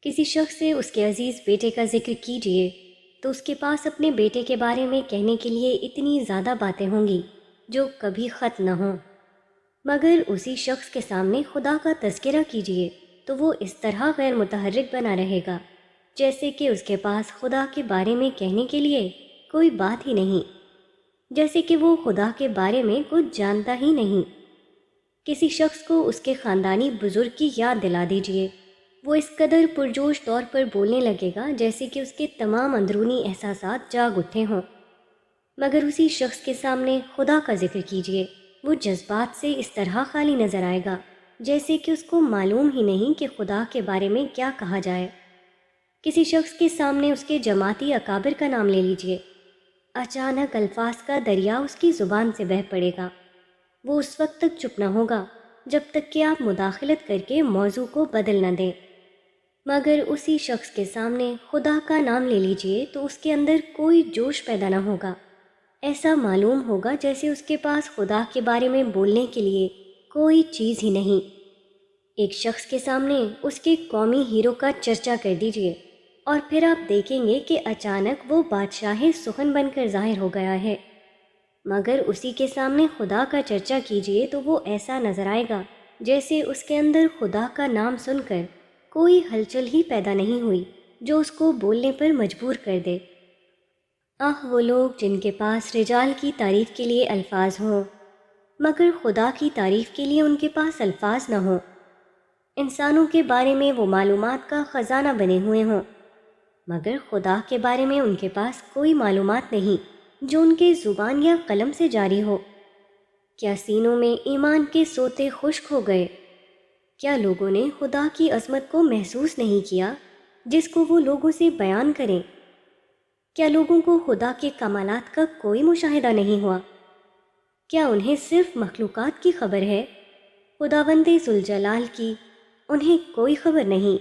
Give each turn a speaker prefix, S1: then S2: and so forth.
S1: کسی شخص سے اس کے عزیز بیٹے کا ذکر کیجیے تو اس کے پاس اپنے بیٹے کے بارے میں کہنے کے لیے اتنی زیادہ باتیں ہوں گی جو کبھی ختم نہ ہوں، مگر اسی شخص کے سامنے خدا کا تذکرہ کیجیے تو وہ اس طرح غیر متحرک بنا رہے گا جیسے کہ اس کے پاس خدا کے بارے میں کہنے کے لیے کوئی بات ہی نہیں، جیسے کہ وہ خدا کے بارے میں کچھ جانتا ہی نہیں۔ کسی شخص کو اس کے خاندانی بزرگ کی یاد دلا دیجیے، وہ اس قدر پرجوش طور پر بولنے لگے گا جیسے کہ اس کے تمام اندرونی احساسات جاگ اٹھے ہوں، مگر اسی شخص کے سامنے خدا کا ذکر کیجیے، وہ جذبات سے اس طرح خالی نظر آئے گا جیسے کہ اس کو معلوم ہی نہیں کہ خدا کے بارے میں کیا کہا جائے۔ کسی شخص کے سامنے اس کے جماعتی اکابر کا نام لے لیجیے، اچانک الفاظ کا دریا اس کی زبان سے بہہ پڑے گا، وہ اس وقت تک چپ نہ ہوگا جب تک کہ آپ مداخلت کر کے موضوع کو بدل نہ دیں۔ مگر اسی شخص کے سامنے خدا کا نام لے لیجئے تو اس کے اندر کوئی جوش پیدا نہ ہوگا، ایسا معلوم ہوگا جیسے اس کے پاس خدا کے بارے میں بولنے کے لیے کوئی چیز ہی نہیں۔ ایک شخص کے سامنے اس کے قومی ہیرو کا چرچا کر دیجئے اور پھر آپ دیکھیں گے کہ اچانک وہ بادشاہ سخن بن کر ظاہر ہو گیا ہے، مگر اسی کے سامنے خدا کا چرچا کیجئے تو وہ ایسا نظر آئے گا جیسے اس کے اندر خدا کا نام سن کر کوئی ہلچل ہی پیدا نہیں ہوئی جو اس کو بولنے پر مجبور کر دے۔ وہ لوگ جن کے پاس رجال کی تعریف کے لیے الفاظ ہوں مگر خدا کی تعریف کے لیے ان کے پاس الفاظ نہ ہوں، انسانوں کے بارے میں وہ معلومات کا خزانہ بنے ہوئے ہوں مگر خدا کے بارے میں ان کے پاس کوئی معلومات نہیں جو ان کے زبان یا قلم سے جاری ہو۔ کیا سینوں میں ایمان کے سوتے خشک ہو گئے؟ کیا لوگوں نے خدا کی عظمت کو محسوس نہیں کیا جس کو وہ لوگوں سے بیان کریں؟ کیا لوگوں کو خدا کے کمالات کا کوئی مشاہدہ نہیں ہوا؟ کیا انہیں صرف مخلوقات کی خبر ہے؟ خداوند ذوالجلال کی انہیں کوئی خبر نہیں۔